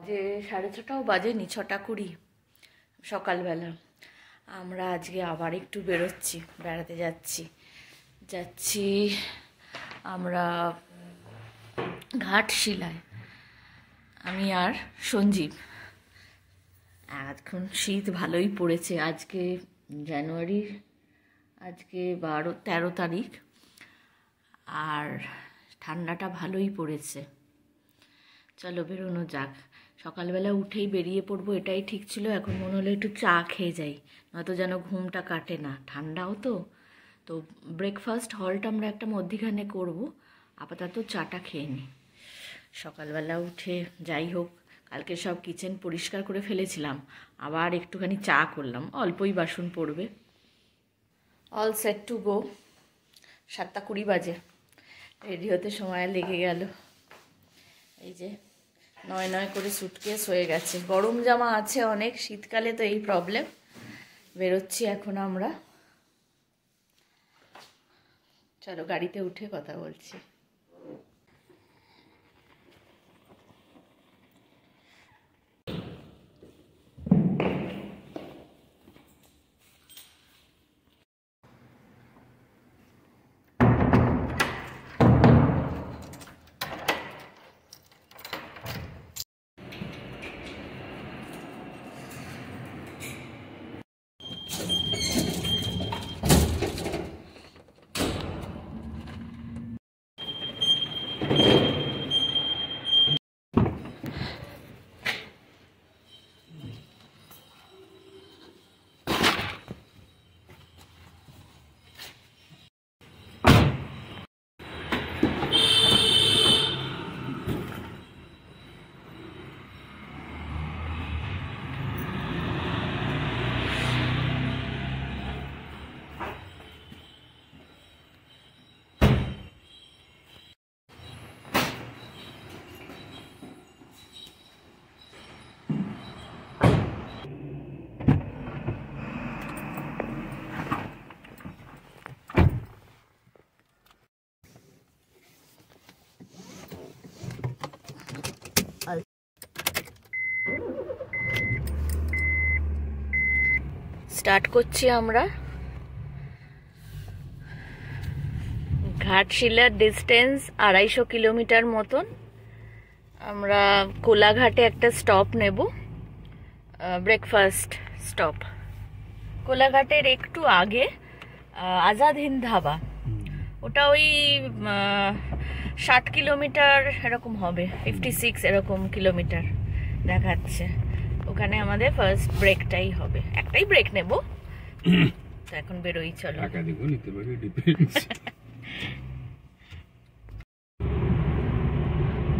যে 6:30টাও বাজেনি, 6:20 সকালবেলা। আমরা আজকে আবার একটু বেরোচ্ছি, বেড়াতে যাচ্ছি আমরা ঘাটশিলায়, আমি আর সঞ্জীব। এখন শীত ভালোই পড়েছে। আজকে জানুয়ারির 13 তারিখ, আর ঠান্ডাটা ভালোই পড়েছে। চলো বেরোনো যাক। সকালবেলা উঠেই বেরিয়ে পড়বো এটাই ঠিক ছিল। এখন মনে হলো একটু চা খেয়ে যাই, নয়তো যেন ঘুমটা কাটে না। ঠান্ডাও তো ব্রেকফাস্ট হল্ট আমরা একটা মধ্যিখানে করব। আপাতত চাটা খেয়ে নিই। সকালবেলা উঠে যাই হোক, কালকে সব কিচেন পরিষ্কার করে ফেলেছিলাম, আবার একটুখানি চা করলাম, অল্পই বাসন পড়বে। All set to go. 7:20 বাজে, রেডি হতে সময় লেগে গেল। এই যে নয় করে সুটকেস হয়ে গেছে, গরম জামা আছে অনেক, শীতকালে তো এই প্রবলেম। বেরোচ্ছি এখন আমরা। চলো গাড়িতে উঠে কথা বলছি। স্টার্ট করছি আমরা। ঘাটশিলার ডিস্টেন্স 250 কিলোমিটার মতন। আমরা কোলাঘাটে একটা স্টপ নেব, ব্রেকফাস্ট স্টপ। কোলাঘাটের একটু আগে আজাদ হিন্দ ধাবা, ওটা ওই 60 কিলোমিটার এরকম হবে, 56 এরকম কিলোমিটার দেখাচ্ছে। ওখানে আমাদের ফার্স্ট ব্রেকটাই হবে, একটাই ব্রেক নেব। তো এখন বেরোই, চলো।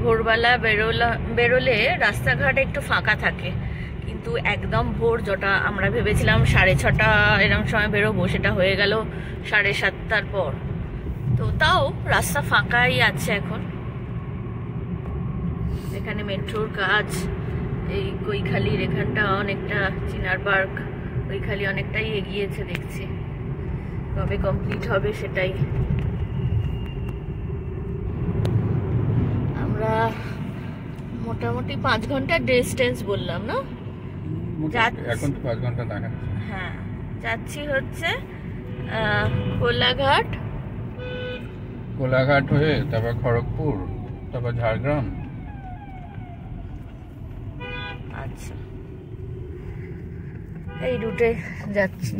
ভোরবেলা বেরোলে রাস্তাঘাট একটু ফাঁকা থাকে, কিন্তু একদম ভোর যেটা আমরা ভেবেছিলাম 6:30 এরকম সময় বেরোবো, সেটা হয়ে গেল 7:30টার পর। তো তাও রাস্তা ফাঁকাই আছে এখন। এখানে মেট্রোর কাজ, এই কৈখালির এখানটা অনেকটা, চিনার পার্ক কৈখালি অনেকটাই এগিয়েছে দেখছি, কবে কমপ্লিট হবে সেটাই। আমরা মোটামুটি 5 ঘন্টার ডিস্টেন্স বললাম না, এখন তো 5 ঘন্টা দেখাচ্ছে। হ্যাঁ, যাচ্ছি হচ্ছে কোলাঘাট হয়ে তারপর খড়গপুর, তারপর ঝাড়গ্রাম। আচ্ছা, এই রুটে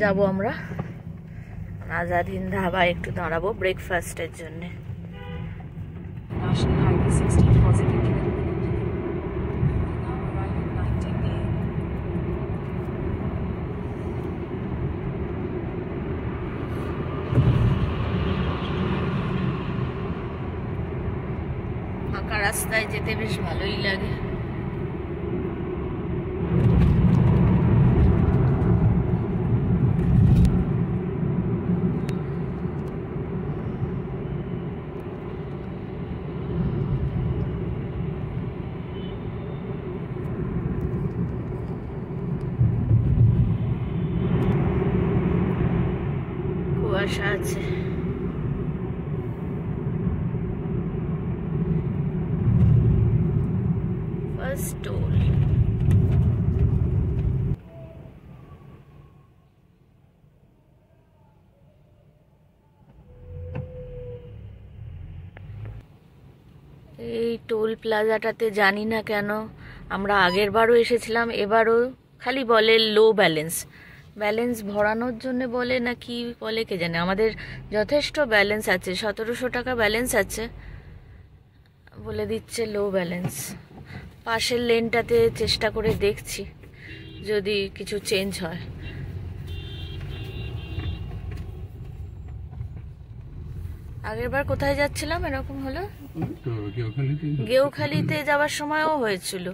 যাবো আমরা। আজাদ হিন্দ ধাবা একটু দাঁড়াবো ব্রেকফাস্টের জন্য। ফাঁকা রাস্তায় যেতে বেশ ভালোই লাগে। কুয়াশা আছে। বাস টোল। এই টোল প্লাজাটাতে জানি না কেন, আমরা আগের বারও এসেছিলাম, এবারও খালি বলে লো ব্যালেন্স। ব্যালেন্স ভরানোর জন্য বলে না কি বলে কে জানে। আমাদের যথেষ্ট ব্যালেন্স আছে, 1700 টাকা ব্যালেন্স আছে, বলে দিচ্ছে লো ব্যালেন্স। পাশের লেনটাতে চেষ্টা করে দেখছি যদি কিছু চেঞ্জ হয়। আগেরবার কোথায় যাচ্ছিলাম এরকম হলো? গেউখালিতে যাওয়ার সময়ও হয়েছিল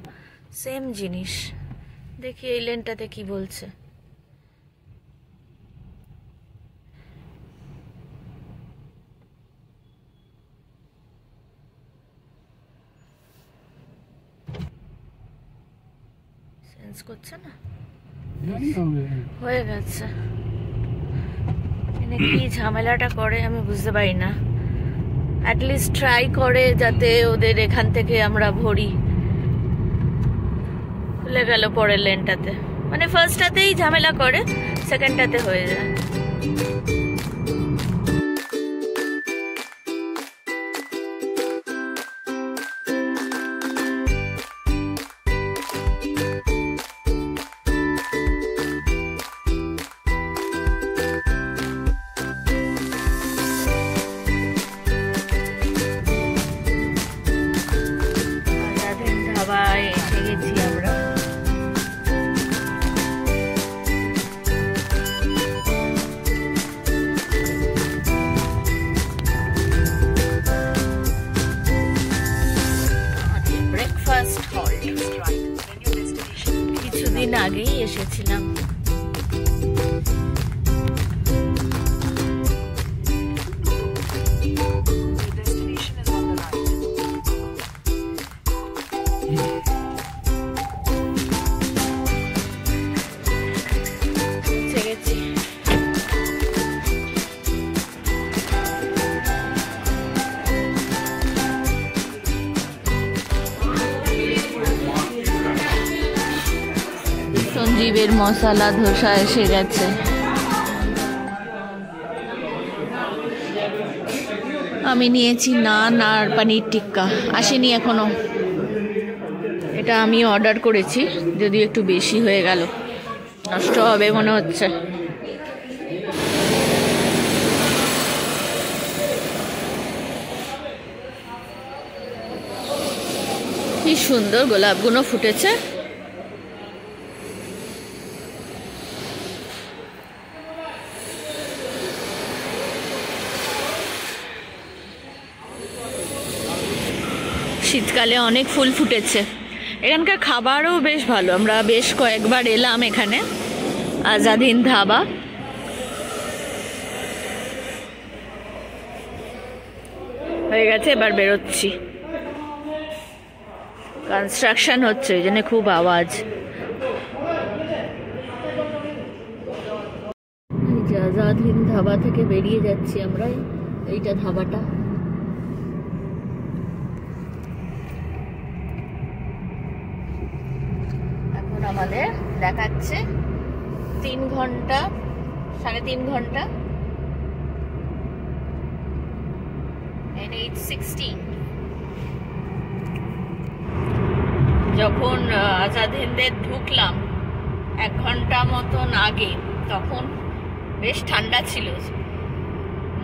সেম জিনিস। দেখি এই লেনটাতে কি বলছে। সেন্স করছে না, হয়ে গেছে। এনে কি ঝামেলাটা করে আমি বুঝতে পারি না। অ্যাটলিস্ট ট্রাই করে যাতে ওদের এখান থেকে আমরা ভরি। খুলে গেল পরের লেনটাতে, মানে ফার্স্টটাতেই ঝামেলা করে, সেকেন্ডটাতে হয়ে যায়। এসে গেছি আমরা। ব্রেকফাস্ট হল্ট, কিছুদিন আগেই এসেছিলাম। সঞ্জীবের মশলা ধোসা এসে গেছে। আমি নিয়েছি নান আর পনির টিক্কা, আসেনি এখনো। এটা আমি অর্ডার করেছি, যদিও একটু বেশি হয়ে গেল, নষ্ট হবে মনে হচ্ছে। কি সুন্দর গোলাপগুলো ফুটেছে। শীতকালে অনেক ফুল ফুটেছে। এখানকার খাবারও বেশ ভালো, আমরা বেশ কয়েকবার এলাম এখানে। আজাদ হিন্দ ধাবা, হয়ে গেছে, এবার বেরোচ্ছি। কনস্ট্রাকশন হচ্ছে, এই জন্য খুব আওয়াজ। আজাদ হিন্দ ধাবা থেকে বেরিয়ে যাচ্ছি আমরা। এইটা ধাবাটা। এখন আমাদের দেখাচ্ছে 3 ঘন্টা, 3.5 ঘন্টা। NH16। যখন আজাদ হিন্দে ঢুকলাম 1 ঘন্টা মতন আগে, তখন বেশ ঠান্ডা ছিল,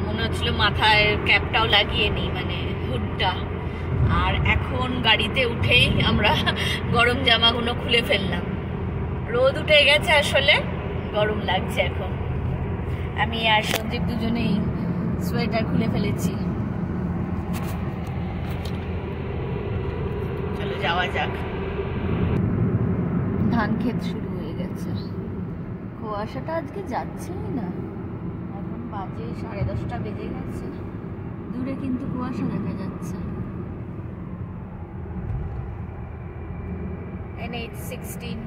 মনে হচ্ছিল মাথায় ক্যাপটাও লাগিয়ে নিই, মানে হুডটা। আর এখন গাড়িতে উঠেই আমরা গরম জামাগুলো খুলে ফেললাম। রোদ উঠে গেছে, আসলে গরম লাগছে এখন। আমি আর সঞ্জীব দুজনেই সোয়েটার খুলে ফেলেছি। চলো যাওয়া যাক। ধান ক্ষেত শুরু হয়ে গেছে। কুয়াশাটা আজকে যাচ্ছেই না। এখন বাজে 10:30 বেজে গেছে, দূরে কিন্তু কুয়াশা দেখা যাচ্ছে। NH16।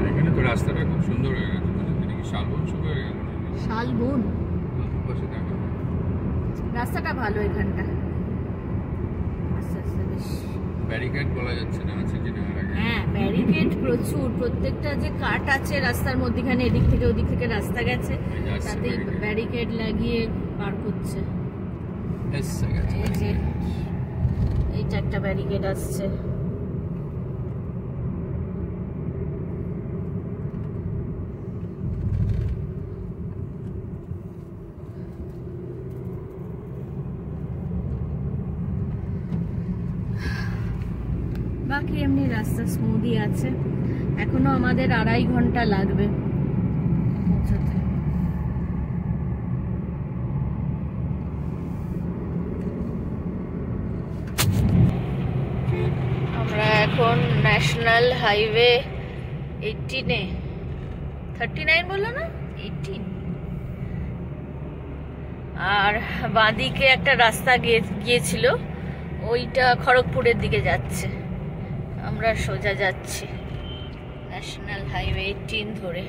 এখানে তো রাস্তাটা খুব সুন্দর হয়ে গেছে, মানে শালবন শুরু হয়ে গেল। শালবন পাশে দেখা রাস্তাটা ভালো এখানটা, আস্তে আস্তে বেশ। ব্যারিকেড বলা যাচ্ছে না, আছে কি না আগে? হ্যাঁ, ব্যারিকেড প্রচুর, প্রত্যেকটা যে কাট আছে রাস্তার মধ্যখানে, এদিক থেকে ওদিক থেকে রাস্তা গেছে, তাতে ব্যারিকেড লাগিয়ে পার করছে। এই যে এইটা একটা ব্যারিকেড আসছে। বাকি এমনি রাস্তা স্মুথই আছে, এখনো আমাদের 2.5 ঘন্টা লাগবে পৌঁছাতে। আমরা এখন ন্যাশনাল হাইওয়ে 18-এ, 39 বললো না, 18, আর বাঁদিকে একটা রাস্তা গিয়েছিল, ওইটা খড়গপুরের দিকে যাচ্ছে। আমরা সোজা যাচ্ছি ন্যাশনাল হাইওয়ে 18 ধরে।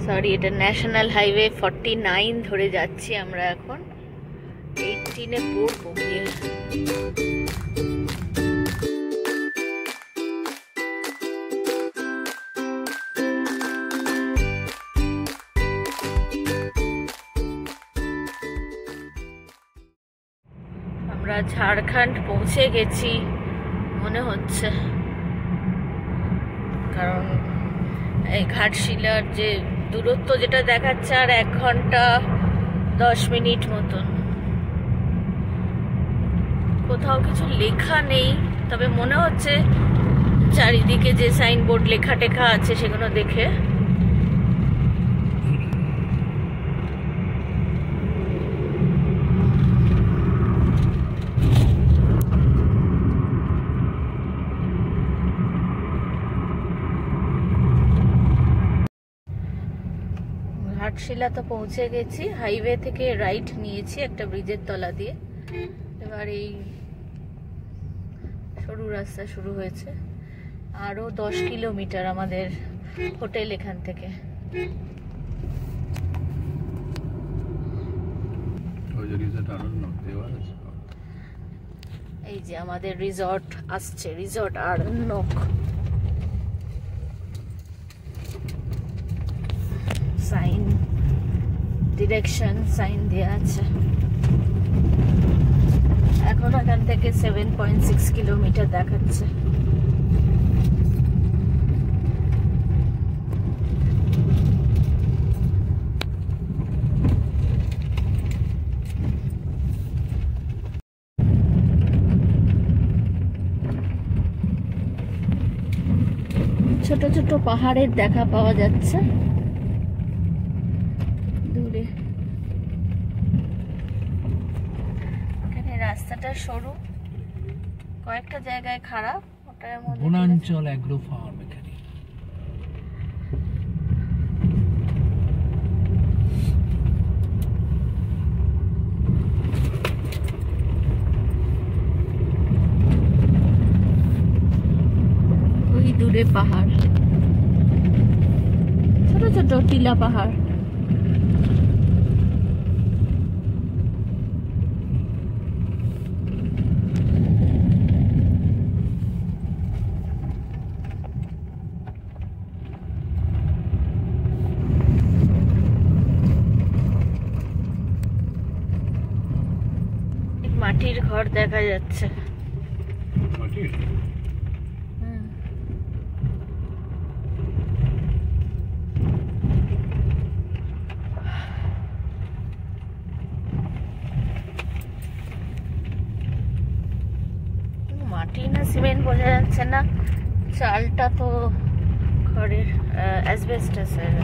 সরি, এটা ন্যাশনাল হাইওয়ে 49 ধরে যাচ্ছি আমরা এখন। 18-এ পড়বো গিয়ে। আমরা ঝাড়খণ্ড পৌঁছে গেছি মনে হচ্ছে, কারণ এই ঘাটশিলার যে দূরত্ব যেটা দেখাচ্ছে আর 1 ঘন্টা 10 মিনিট মতন। কোথাও কিছু লেখা নেই, তবে মনে হচ্ছে চারিদিকে যে সাইনবোর্ড লেখা টেখা আছে সেগুলো দেখে। ঘাটশিলা তো পৌঁছে গেছি, হাইওয়ে থেকে রাইট নিয়েছি একটা ব্রিজের তলা দিয়ে। এবার এই সরু রাস্তা শুরু হয়েছে, আরো 10 কিলোমিটার আমাদের হোটেল এখান থেকে। এই যে আমাদের রিসর্ট আসছে, resort Aranyak. Sign, direction sign দেওয়া আছে। এখন এখান থেকে 7.6 কিলোমিটার দেখাচ্ছে। ছোট ছোট পাহাড়ের দেখা পাওয়া যাচ্ছে দূরে। এখানে রাস্তাটা সরু, কয়েকটা জায়গায় খারাপ, ওটার মধ্যে বনাঞ্চল অ্যাগ্রো ফার্ম এখানে। ওই দূরে পাহাড়, ছোট ছোট টিলা পাহাড়। মাটির ঘর দেখা যাচ্ছে। মাটি না সিমেন্ট বোঝা যাচ্ছে না, চালটা তো খড়ের, অ্যাসবেস্টাসের।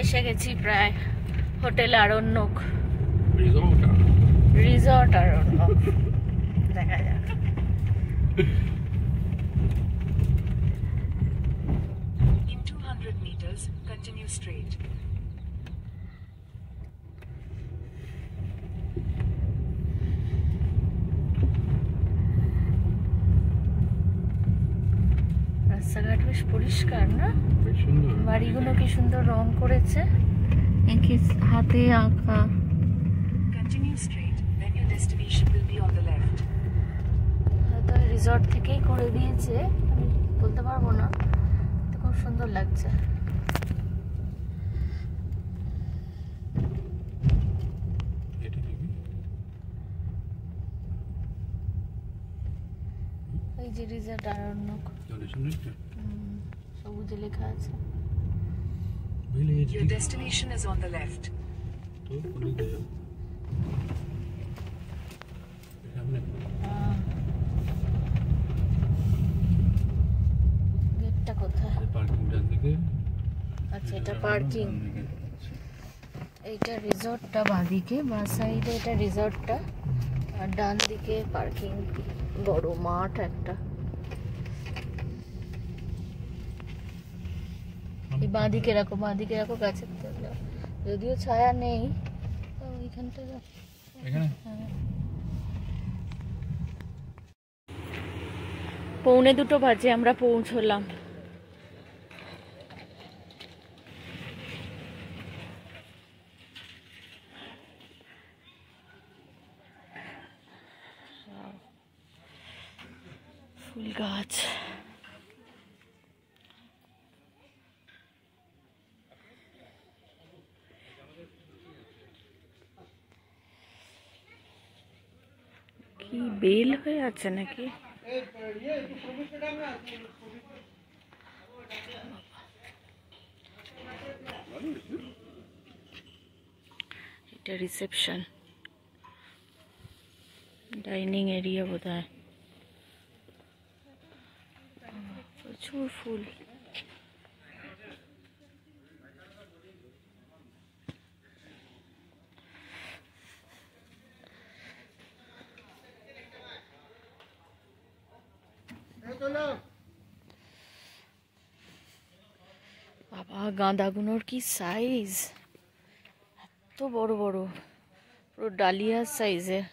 এসে গেছি প্রায় হোটেল আরণ্যক, রিসর্ট আরণ্যক। দেখা যাক। In 200 meters, continue straight. রাস্তাঘাট বেশ পরিষ্কার না? বেশ সুন্দর। বাড়িগুলো কি সুন্দর রং করেছে, একে হাতে আঁকা। Continue straight, then your destination will be on the left. হয়তো রিসর্ট থেকেই করে দিয়েছে, আমি বলতে পারবো না, তো খুব সুন্দর লাগছে। এটা নাকি? এই যে রিসর্ট আরণ্যক, ডোনেশন রেটটা? সবুজে লেখা আছে। Village. Your destination is on the left. তো কোন দিকে যাবো? সামনে? গেটটা কোথায়? পার্কিং ডান দিকে। আচ্ছা, এটা পার্কিং। এইটা রিসর্টটা বাঁদিকে, বাঁ সাইডে এটা রিসর্টটা, আর ডান দিকে পার্কিং, বড় মাঠ একটা। এই বাঁদিকে রাখো, বাঁদিকে রাখো, গাছের তলা, যদিও ছায়া নেই, তো ওইখানটা এখানে? পৌনে 2 বাজে আমরা পৌঁছলাম। ফুল গাছ, কি বেল হয়ে আছে নাকি? এটা রিসেপশন, ডাইনিং এরিয়া বোধহয়। প্রচুর ফুল। বাবা, গাঁদাগুলোর কি সাইজ, এত বড় বড়, পুরো ডালিয়ার সাইজের।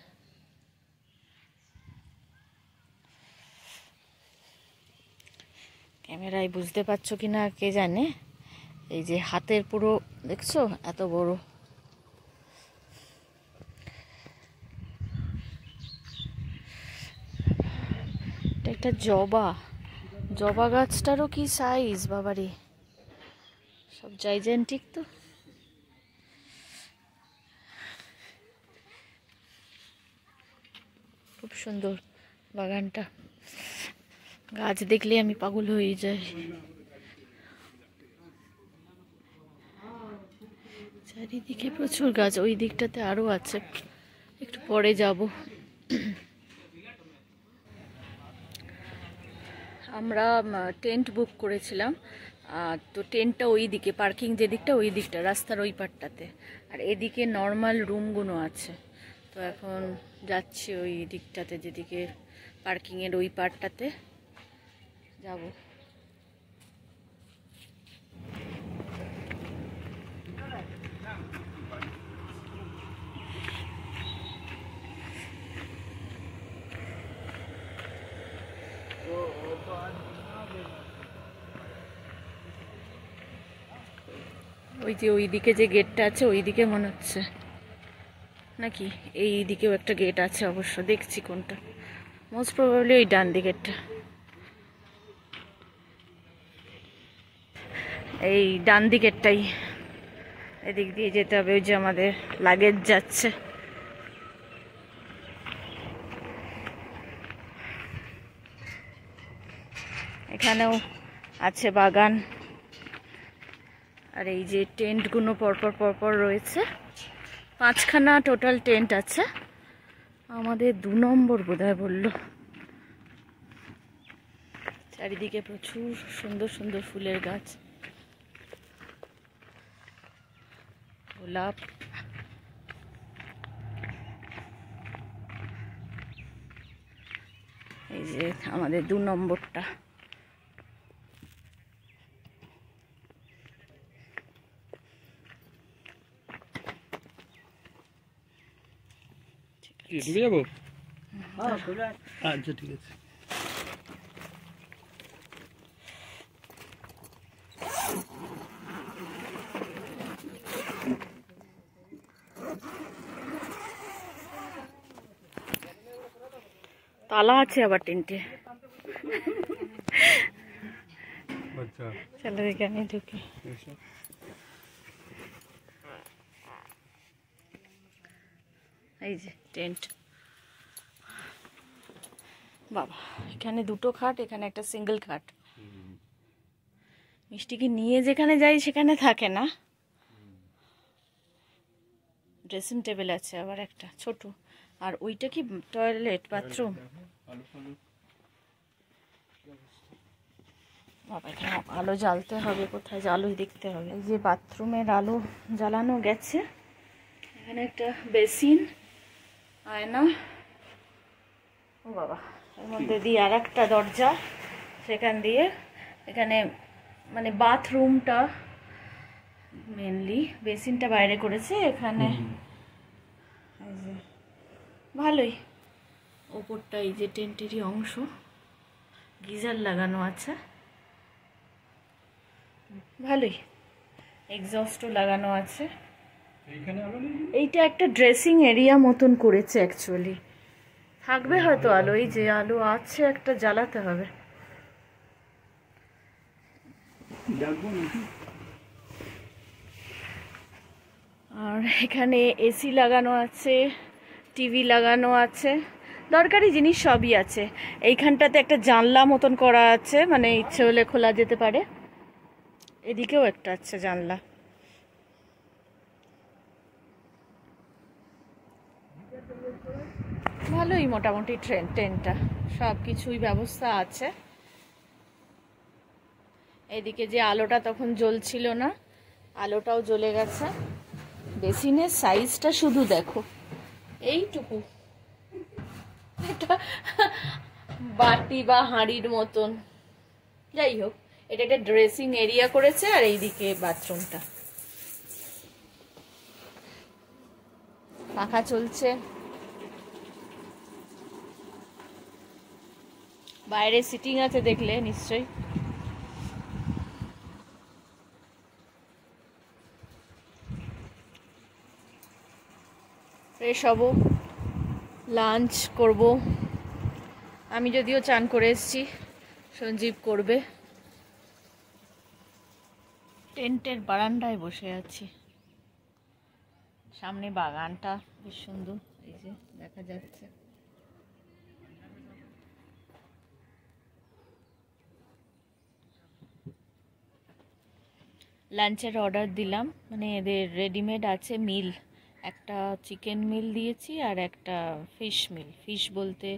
ক্যামেরায় বুঝতে পারছো কিনা কে জানে, এই যে হাতের পুরো, দেখছো এত বড়। এটা একটা জবা, জবা গাছটারও কি সাইজ বাবারে, সব জাইজেন্টিক তো। খুব সুন্দর বাগানটা, গাছ দেখলে আমি পাগল হয়ে যাই। চারিদিকে প্রচুর গাছ, ওই দিকটাতে আরো আছে, একটু পরে যাব। আমরা টেন্ট বুক করেছিলাম, তো টেন্টটা ওই দিকে, পার্কিং যে দিকটা ওই দিকটা, রাস্তার ওই পাটটাতে, আর এদিকে নর্মাল রুমগুলো আছে। তো এখন যাচ্ছি ওই দিকটাতে, যেদিকে পার্কিংয়ের ওই পাটটাতে যাব। ওই যে ওই দিকে যে গেটটা আছে, ওই দিকে মনে হচ্ছে নাকি, এই দিকেও একটা গেট আছে অবশ্য, দেখছি কোনটা, মোস্ট প্রবাবলি ওই ডান দিকেরটা। এই ডান দিকেরটাই, এদিক দিয়ে যেতে হবে, ওই যে আমাদের লাগেজ যাচ্ছে। এখানেও আছে বাগান, আর এই যে টেন্টগুলো পরপর পরপর রয়েছে, 5খানা টোটাল টেন্ট আছে, আমাদের 2 নম্বর বোধহয় বললো। চারিদিকে প্রচুর সুন্দর সুন্দর ফুলের গাছ, গোলাপ, এই যে আমাদের 2 নম্বরটা। ঢুকে যাবো? আচ্ছা ঠিক আছে। তালা আছে আবার টেন্টে। আচ্ছা চলো এখানে ঢুকি। এই যে টেন্ট। বাবা, এখানে দুটো খাট, এখানে একটা সিঙ্গেল খাট। মিষ্টিকে নিয়ে যেখানে যাই সেখানে থাকে না। ড্রেসিং টেবিল আছে আবার একটা ছোট, আর ওইটা কি টয়লেট বাথরুম? বাবা, এখানে আলো জ্বালতে হবে, কোথায় আলোই দেখতে হবে। এই যে বাথরুমের আলো জ্বালানো গেছে। এখানে একটা বেসিন, আয়না। ও বাবা, এর মধ্যে দিয়ে আর একটা দরজা, সেখান দিয়ে এখানে মানে বাথরুমটা মেনলি, বেসিনটা বাইরে করেছে এখানে। এই যে ভালোই, ওপরটা এই যে টেন্টেরই অংশ, গিজার লাগানো আছে, ভালোই। এক্সস্টও লাগানো আছে। এইটা একটা ড্রেসিং এরিয়া মতন করেছে অ্যাকচুয়ালি। থাকবে হয়তো আলো, এই যে আলো আছে একটা, জ্বালাতে হবে। আর এখানে এসি লাগানো আছে, টিভি লাগানো আছে, দরকারি জিনিস সবই আছে। এইখানটাতে একটা জানলা মতন করা আছে, মানে ইচ্ছে হলে খোলা যেতে পারে। এদিকেও একটা আছে জানলা। ভালোই মোটামুটি ট্রেনটা, সব কিছুই ব্যবস্থা আছে। এদিকে যে আলোটা তখন জ্বলছিল না, আলোটাও জ্বলে গেছে। বেসিনের সাইজটা শুধু দেখো, এইটুকু। এটা বাটি বা হাঁড়ির মতন। যাই হোক, এটা একটা ড্রেসিং এরিয়া করেছে, আর এইদিকে বাথরুমটা। পাখা চলছে, বাইরে সিটিং আছে দেখলে নিশ্চয়ই। ফ্রেশ হব, লাঞ্চ করব। আমি যদিও চান করে এসেছি, সঞ্জীব করবে। টেন্টের বারান্দায় বসে আছি, সামনে বাগানটা বেশ সুন্দর, এই যে দেখা যাচ্ছে। লাঞ্চের অর্ডার দিলাম, মানে এদের রেডিমেড আছে মিল। একটা চিকেন মিল দিয়েছি আর একটা ফিশ মিল। ফিশ বলতে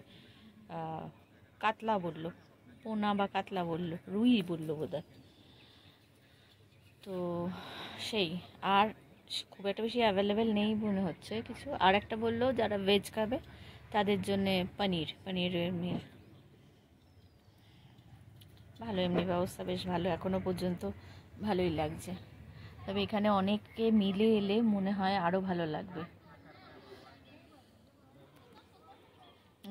কাতলা বললো, পোনা বা কাতলা বললো, রুই বললো বোধহয়। তো সেই, আর খুব একটা বেশি অ্যাভেলেবেল নেই মনে হচ্ছে কিছু। আর একটা বললো যারা ভেজ খাবে তাদের জন্যে পনিরের মিল। ভালো, এমনি ব্যবস্থা বেশ ভালো, এখনো পর্যন্ত ভালোই লাগছে। তবে এখানে অনেকে মিলে এলে মনে হয় আরও ভালো লাগবে,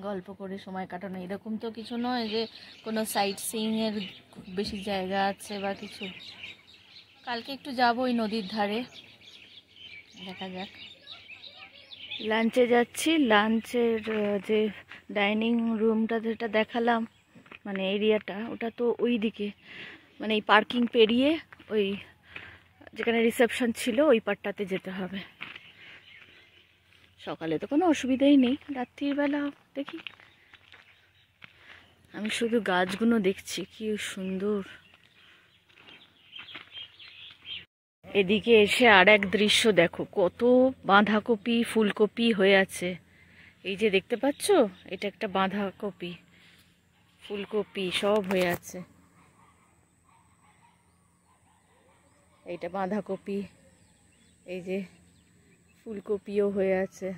গল্প করে সময় কাটানো। এরকম তো কিছু নয় যে কোনো সাইট সিইংয়ের বেশি জায়গা আছে বা কিছু। কালকে একটু যাবো ওই নদীর ধারে, দেখা যাক। লাঞ্চে যাচ্ছি। লাঞ্চের যে ডাইনিং রুমটা যেটা দেখালাম, মানে এরিয়াটা, ওটা তো ওই দিকে, মানে এই পার্কিং পেরিয়ে ওই যেখানে রিসেপশন ছিল ওই পারটাতে যেতে হবে। সকালে তো কোনো অসুবিধাই নেই, রাত্রির বেলা দেখি। আমি শুধু গাছগুলো দেখছি, কি সুন্দর। এদিকে এসে আর এক দৃশ্য দেখো, কত বাঁধাকপি ফুলকপি হয়ে আছে। এই যে দেখতে পাচ্ছ, এটা একটা বাঁধাকপি, ফুলকপি সব হয়ে আছে। এইটা বাঁধাকপি, এই যে ফুলকপিও হয়ে আছে।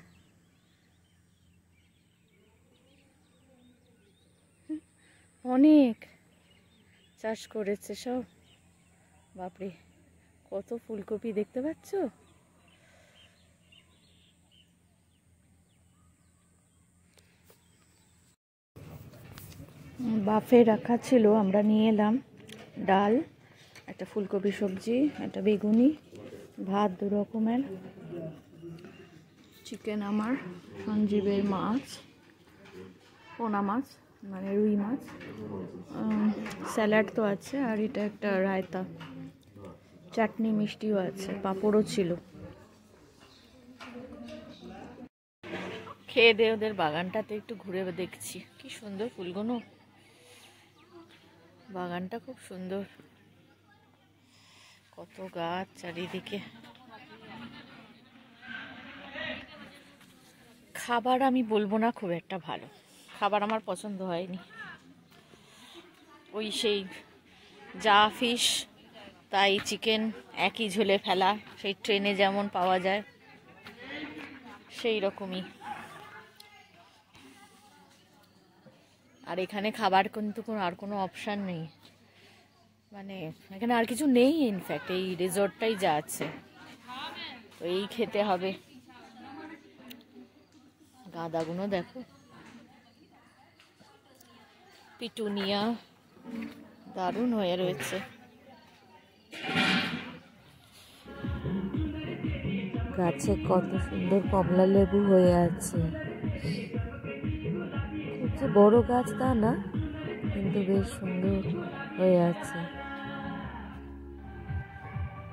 অনেক চাষ করেছে সব। বাপরে, কত ফুলকপি দেখতে পাচ্ছ। বাফে রাখা ছিল, আমরা নিয়ে এলাম ডাল, একটা ফুলকপি সবজি, একটা বেগুনি, ভাত 2 রকমের, চিকেন আমার, সঞ্জীবের মাছ, পোনা মাছ মানে রুই মাছ, স্যালাড তো আছে, আর এটা একটা রায়তা, চাটনি মিষ্টিও আছে, পাঁপড়ও ছিল। খেয়ে দিয়ে ওদের বাগানটাতে একটু ঘুরে দেখছি, কি সুন্দর ফুলগুলো, বাগানটা খুব সুন্দর, কত গাছ চারিদিকে। খাবার আমি বলবো না খুব একটা ভালো, খাবার আমার পছন্দ হয়নি। ওই সেই যা ফিশ তাই চিকেন একই ঝোলে ফেলা, সেই ট্রেনে যেমন পাওয়া যায় সেই রকমই। আর এখানে খাবার কিন্তু আর কোনো অপশান নেই, মানে এখানে আর কিছু নেই, ইনফ্যাক্ট এই রিসোর্টটাই যা আছে, তো এই খেতে হবে। গাঁদাগুলো দেখো, পিটুনিয়া দারুণ হয়ে রয়েছে। গাছে কত সুন্দর কমলা লেবু হয়ে আছে, খুব যে বড় গাছ তা না, কিন্তু বেশ সুন্দর হয়ে আছে।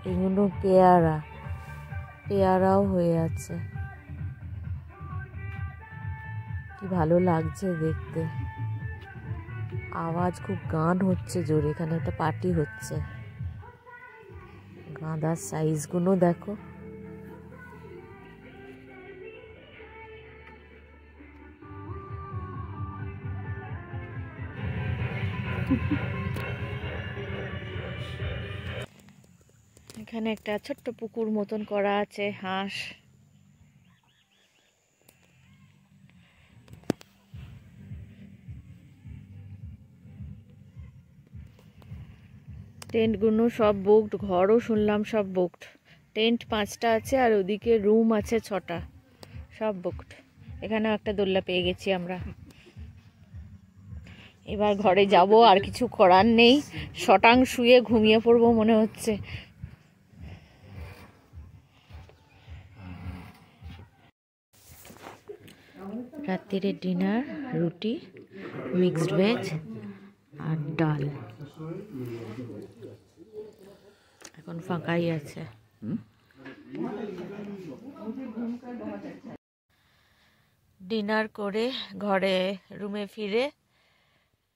এগুলো পেয়ারাও হয়ে আছে, কি ভালো লাগছে দেখতে। আওয়াজ খুব, গান হচ্ছে জোরে, এখানে একটা পার্টি হচ্ছে। গাঁদার সাইজগুলো দেখো, এখানে একটা ছোট্ট পুকুর মতন করা আছে, হাঁস। টেন্টগুলো সব বুকড, ঘরও শুনলাম সব বুকড। টেন্ট 5টা আছে, আর ওদিকে রুম আছে 6টা, সব বুকড। এখানেও একটা দোল্লা পেয়ে গেছি আমরা। এবার ঘরে যাব, আর কিছু করার নেই, শটাং শুয়ে ঘুমিয়ে পড়বো মনে হচ্ছে। রাত্রিরে ডিনার, রুটি, মিক্সড ভেজ আর ডাল। এখন ফাঁকাই আছে। ডিনার করে ঘরে রুমে ফিরে,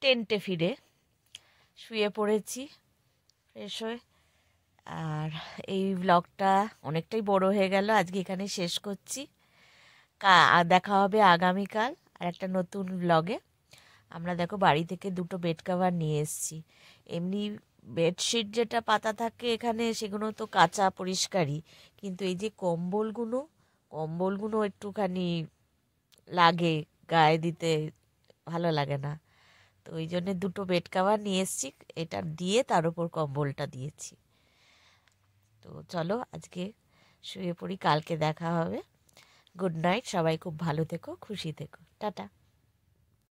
টেন্টে ফিরে শুয়ে পড়েছি ফ্রেশ হয়ে। আর এই ব্লগটা অনেকটাই বড় হয়ে গেল, আজকে এখানে শেষ করছি। দেখা হবে আগামীকাল আর একটা নতুন ব্লগে। আমরা দেখো বাড়ি থেকে 2টো বেড কভার নিয়ে এসেছি। এমনি বেডশিট যেটা পাতা থাকে এখানে, সেগুলো তো কাঁচা পরিষ্কারই, কিন্তু এই যে কম্বলগুলো একটুখানি লাগে, গায়ে দিতে ভালো লাগে না, তো ওই জন্য 2টো বেড কভার নিয়ে এসেছি, এটা দিয়ে তার উপর কম্বলটা দিয়েছি। তো চলো আজকে শুয়ে পড়ি, কালকে দেখা হবে। গুড নাইট, সবাই খুব ভালো থেকো, খুশি থেকো, টাটা।